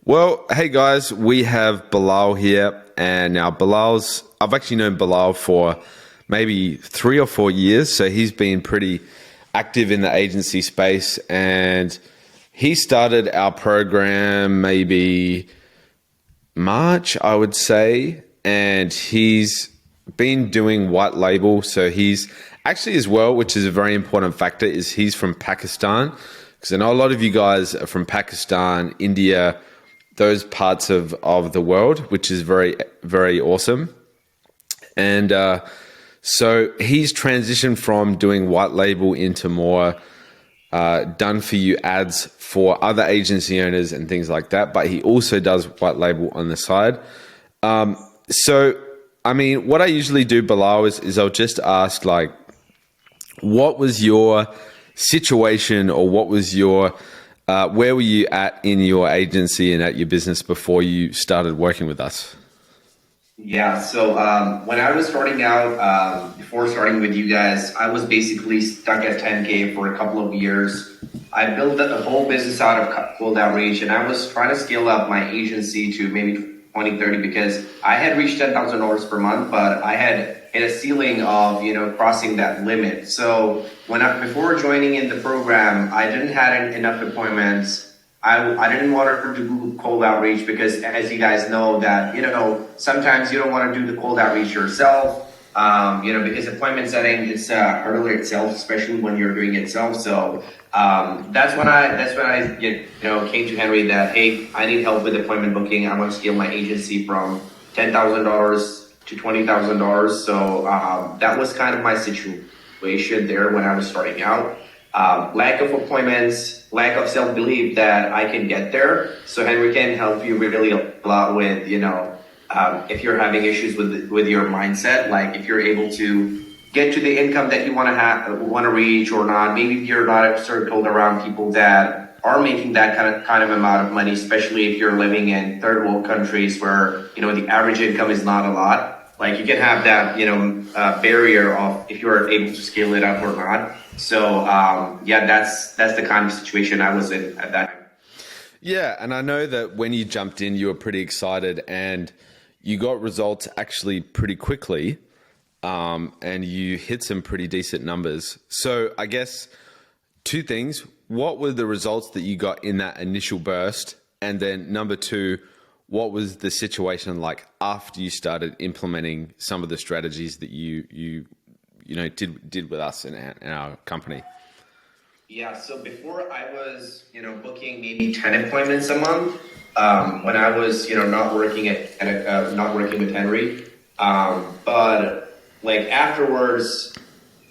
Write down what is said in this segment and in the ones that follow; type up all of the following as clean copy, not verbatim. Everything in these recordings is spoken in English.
Well, hey guys, we have Bilal here, and now I've actually known Bilal for maybe 3 or 4 years, so he's been pretty active in the agency space, and he started our program maybe March, I would say, and he's been doing white label. So he's actually, as well, which is a very important factor, is he's from Pakistan, because I know a lot of you guys are from Pakistan, India, those parts of the world, which is very, very awesome. And so he's transitioned from doing white label into more done for you ads for other agency owners and things like that. But he also does white label on the side. So, I mean, what I usually do, Bilal, is I'll just ask, like, what was your situation, or what was your, where were you at in your agency and at your business before you started working with us? Yeah, so when I was starting out, before starting with you guys, I was basically stuck at 10K for a couple of years. I built a whole business out of cold outreach, and I was trying to scale up my agency to maybe 20, 30, because I had reached $10,000 per month, but I had hit a ceiling of, crossing that limit. So before joining in the program, I didn't have enough appointments. I didn't want to do cold outreach because, as you guys know, that, sometimes you don't want to do the cold outreach yourself, because appointment setting is a hurdle itself, especially when you're doing it self. So that's when I came to Henry that, hey, I need help with appointment booking. I want to scale my agency from $10,000 to $20,000. So that was kind of my situation there when I was starting out. Lack of appointments, lack of self-belief that I can get there. So Henry can help you really a lot with, if you're having issues with your mindset, like if you're able to get to the income that you want to reach or not. Maybe if you're not circled around people that are making that kind of amount of money, especially if you're living in third world countries where, the average income is not a lot. Like you can have that, barrier of if you're able to scale it up or not. So, that's the kind of situation I was in at that time. Yeah, and I know that when you jumped in, you were pretty excited, and you got results actually pretty quickly, and you hit some pretty decent numbers. So I guess two things. What were the results that you got in that initial burst? And then number two, what was the situation like after you started implementing some of the strategies that you did with us in our company? Yeah, so before I was, booking maybe 10 appointments a month, when I was, not working not working with Henry. But like afterwards,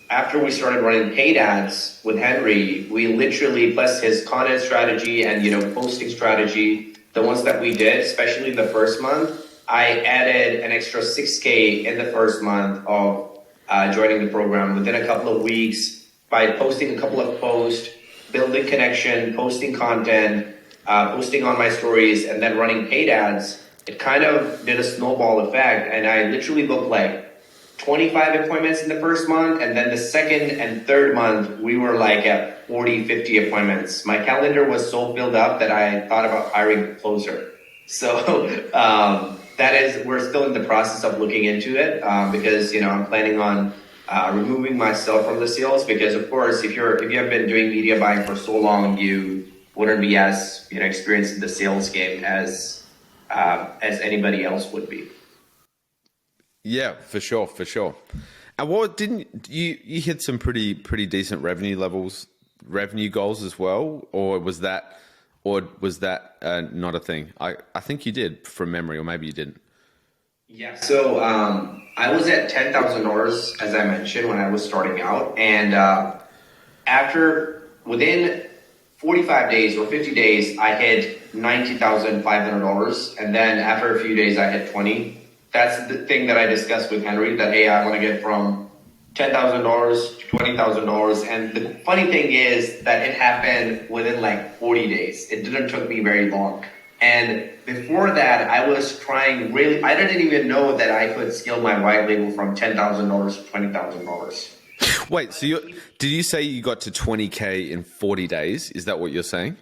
after we started running paid ads with Henry, we literally, plus his content strategy and, posting strategy, the ones that we did, especially the first month, I added an extra 6K in the first month of joining the program within a couple of weeks by posting a couple of posts, building connection, posting content, posting on my stories, and then running paid ads. It kind of did a snowball effect, and I literally booked like 25 appointments in the first month, and then the second and third month, we were like at 40, 50 appointments. My calendar was so filled up that I thought about hiring a closer. So we're still in the process of looking into it because, I'm planning on removing myself from the sales because, of course, if you have been doing media buying for so long, you wouldn't be as, experienced in the sales game as anybody else would be. Yeah, for sure. And what didn't you hit some pretty decent revenue goals as well, or was that not a thing? I think you did from memory, or maybe you didn't. Yeah. So I was at $10,000 as I mentioned when I was starting out, and within 45 days or 50 days, I hit $90,500, and then after a few days, I hit 20. That's the thing that I discussed with Henry, that, hey, I want to get from $10,000 to $20,000. And the funny thing is that it happened within like 40 days. It didn't took me very long. And before that, I was trying I didn't even know that I could scale my white label from $10,000 to $20,000. Wait, so did you say you got to 20K in 40 days? Is that what you're saying?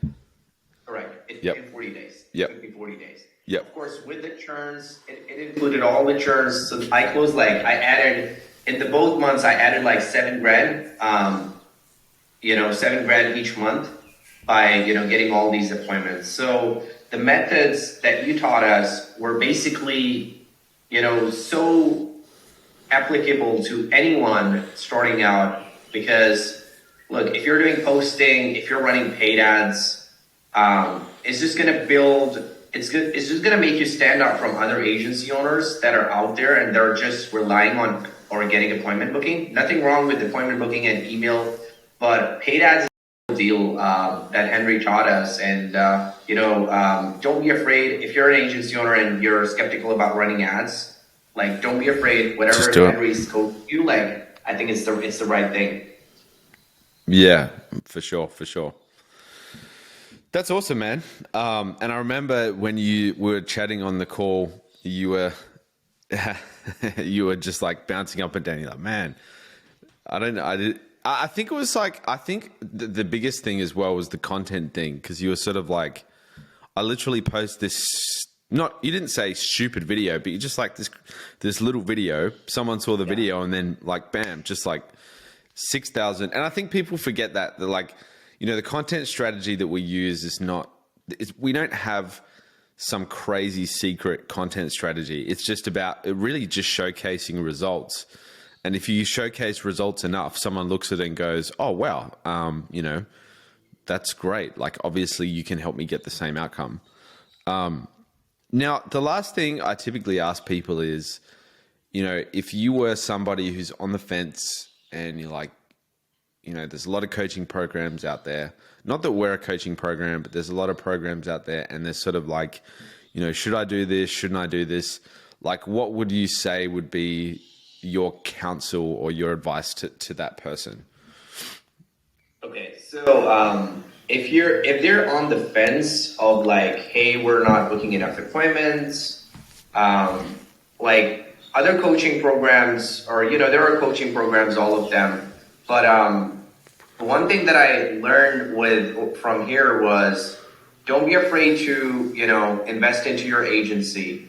Correct. It Yep. took me 40 days. Yep. It took me 40 days. Yep. Of course, with the churns, it included all the churns. So I closed I added, in the both months, I added like 7 grand, 7 grand each month by, getting all these appointments. So the methods that you taught us were basically, so applicable to anyone starting out, because look, if you're doing posting, if you're running paid ads, it's just going to build, it's just going to make you stand out from other agency owners that are out there and they're just relying on or getting appointment booking. Nothing wrong with appointment booking and email, but paid ads is a deal that Henry taught us. And, don't be afraid if you're an agency owner and you're skeptical about running ads. Don't be afraid. Whatever Henry's coach you I think it's the right thing. Yeah, for sure, for sure. That's awesome, man. And I remember when you were chatting on the call, you were you were just bouncing up and down. You're like, man, I think it was I think the biggest thing as well was the content thing, because you were sort of I literally post this. You didn't say stupid video, but you just this little video. Someone saw the video and then bam, just 6,000. And I think people forget that the content strategy that we use is we don't have some crazy secret content strategy. It's just about really just showcasing results. And if you showcase results enough, someone looks at it and goes, oh, wow, that's great. Obviously you can help me get the same outcome. Now, the last thing I typically ask people is, if you were somebody who's on the fence and you're there's a lot of coaching programs out there. Not that we're a coaching program, but there's a lot of programs out there, and they're sort of should I do this? Shouldn't I do this? What would you say would be your counsel or your advice to that person? Okay, so if they're on the fence of hey, we're not booking enough appointments, other coaching programs, or there are coaching programs, all of them, but one thing that I learned from here was, don't be afraid to invest into your agency.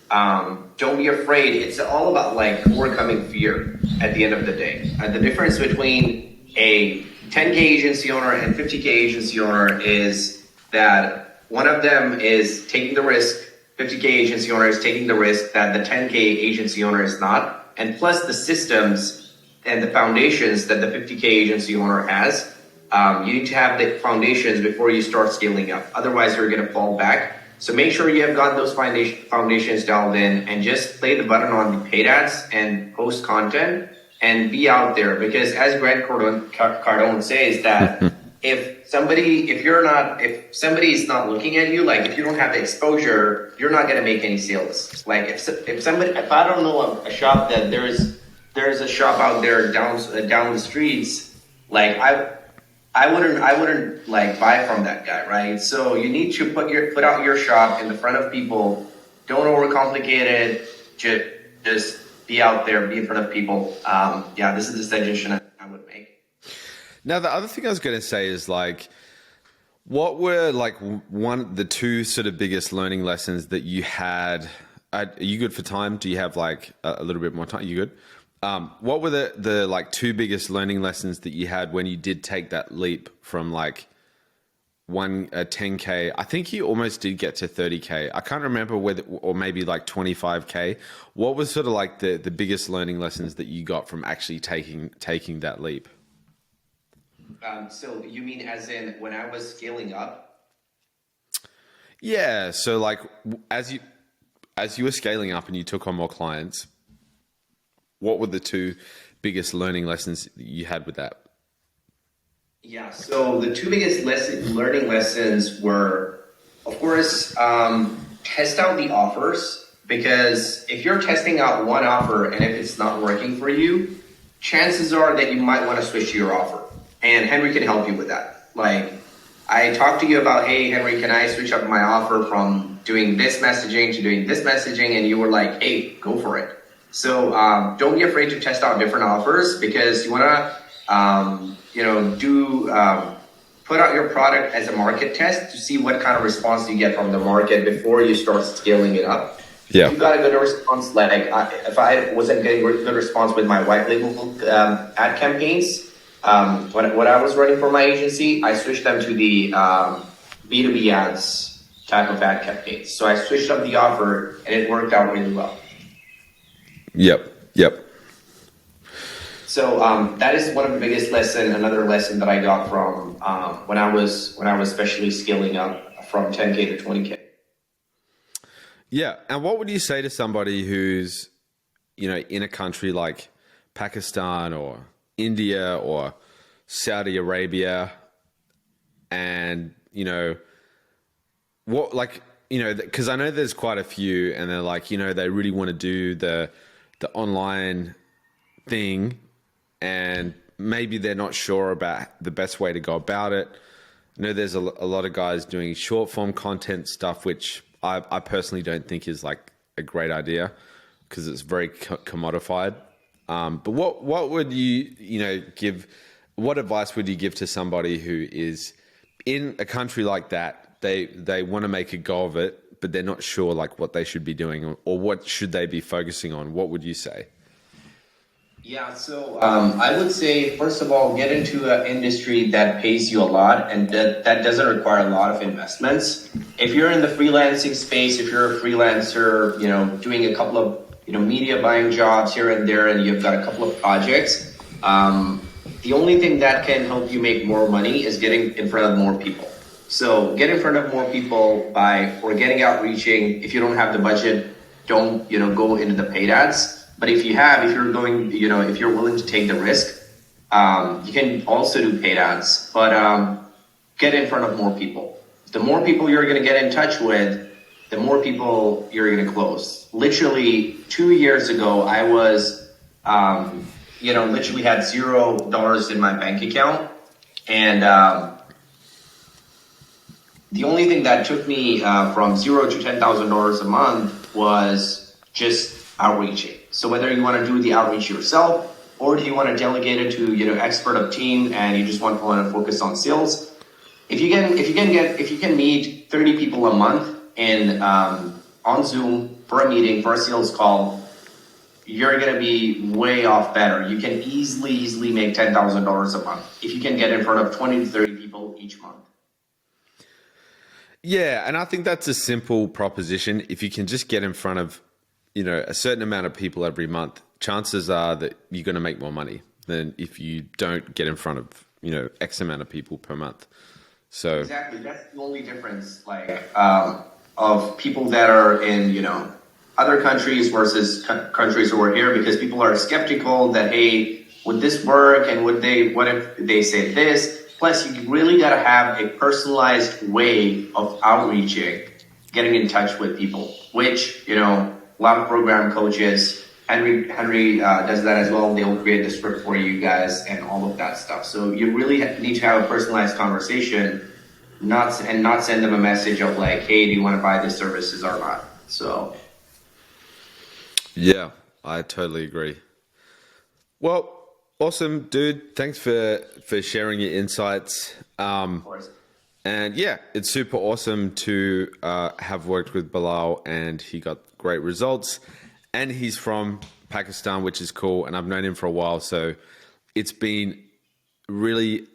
Don't be afraid. It's all about overcoming fear at the end of the day. The difference between a 10K agency owner and 50K agency owner is that one of them is taking the risk. 50K agency owner is taking the risk that the 10K agency owner is not. And plus the systems and the foundations that the 50K agency owner has. You need to have the foundations before you start scaling up. Otherwise, you're going to fall back. So make sure you have got those foundations dialed in, and just play the button on the paid ads and post content and be out there. Because as Grant Cardone says, that if somebody is not looking at you, if you don't have the exposure, you're not going to make any sales. If I don't know a shop that there's a shop out there down the streets, I wouldn't buy from that guy, right? So you need to put out your shop in the front of people. Don't overcomplicate it. Just be out there, be in front of people. This is the suggestion I would make. Now, the other thing I was going to say is what were the two sort of biggest learning lessons that you had? Are you good for time? Do you have a little bit more time? You good? What were the two biggest learning lessons that you had when you did take that leap from 10K? I think you almost did get to 30K. I can't remember whether, or maybe 25K. What was sort of the biggest learning lessons that you got from actually taking that leap? So you mean as in when I was scaling up? Yeah. So as you were scaling up and you took on more clients, what were the two biggest learning lessons that you had with that? Yeah, so the two biggest learning lessons were, of course, test out the offers, because if you're testing out one offer and if it's not working for you, chances are that you might want to switch to your offer. And Henry can help you with that. I talked to you about, hey, Henry, can I switch up my offer from doing this messaging to doing this messaging? And you were like, hey, go for it. So don't be afraid to test out different offers, because you want to, put out your product as a market test to see what kind of response you get from the market before you start scaling it up. Yeah. If you got a good response, like if I wasn't getting a good response with my white label ad campaigns, when I was running for my agency, I switched them to the B2B ads type of ad campaigns. So I switched up the offer, and it worked out really well. Yep. So that is one of the biggest another lesson that I got from when I was especially scaling up from 10K to 20K. Yeah. And what would you say to somebody who's, in a country like Pakistan or India or Saudi Arabia, and, because I know there's quite a few, and they're like, they really want to do the online thing, and maybe they're not sure about the best way to go about it. I know there's a lot of guys doing short form content stuff, which I personally don't think is like a great idea because it's very commodified. But what would you give? What advice would you give to somebody who is in a country like that? They want to make a go of it, but they're not sure like what they should be doing or what should they be focusing on. What would you say? Yeah, so I would say, first of all, get into an industry that pays you a lot and that doesn't require a lot of investments. If you're in the freelancing space, if you're a freelancer, doing a couple of, media buying jobs here and there, and you've got a couple of projects, the only thing that can help you make more money is getting in front of more people. So get in front of more people by forgetting outreaching. If you don't have the budget, don't, go into the paid ads. But if you're going, if you're willing to take the risk, you can also do paid ads, but get in front of more people. The more people you're going to get in touch with, the more people you're going to close. Literally 2 years ago, I was, literally had $0 in my bank account. And the only thing that took me from $0 to $10,000 a month was just outreaching. So whether you want to do the outreach yourself, or do you want to delegate it to expert of team and you just want to focus on sales, if you can meet 30 people a month and on Zoom for a meeting, for a sales call, you're going to be way off better. You can easily make $10,000 a month if you can get in front of 20 to 30 people each month. Yeah, and I think that's a simple proposition. If you can just get in front of a certain amount of people every month, chances are that you're going to make more money than if you don't get in front of, X amount of people per month. So exactly, that's the only difference, of people that are in, other countries versus countries who are here, because people are skeptical that, hey, would this work? And what if they say this? Plus, you really got to have a personalized way of outreaching, getting in touch with people, which, a lot of program coaches, Henry does that as well. They'll create the script for you guys and all of that stuff. So you really need to have a personalized conversation, not send them a message of like, hey, do you want to buy these services or not? So. Yeah, I totally agree. Well, awesome, dude. Thanks for sharing your insights. Of course. And yeah, it's super awesome to have worked with Bilal, and he got great results. And he's from Pakistan, which is cool. And I've known him for a while, so it's been really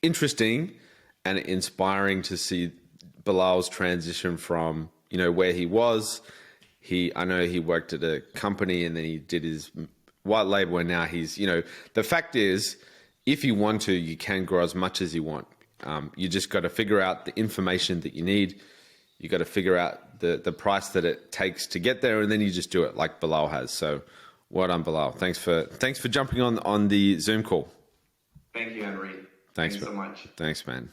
interesting and inspiring to see Bilal's transition from where he was. I know he worked at a company, and then he did his white label, and now he's the fact is, if you want to, you can grow as much as you want. You just got to figure out the information that you need. You got to figure out the price that it takes to get there, and then you just do it like Bilal has. So, well done, Bilal. Thanks for jumping on the Zoom call. Thank you, Henry. Thanks so much. Thanks, man.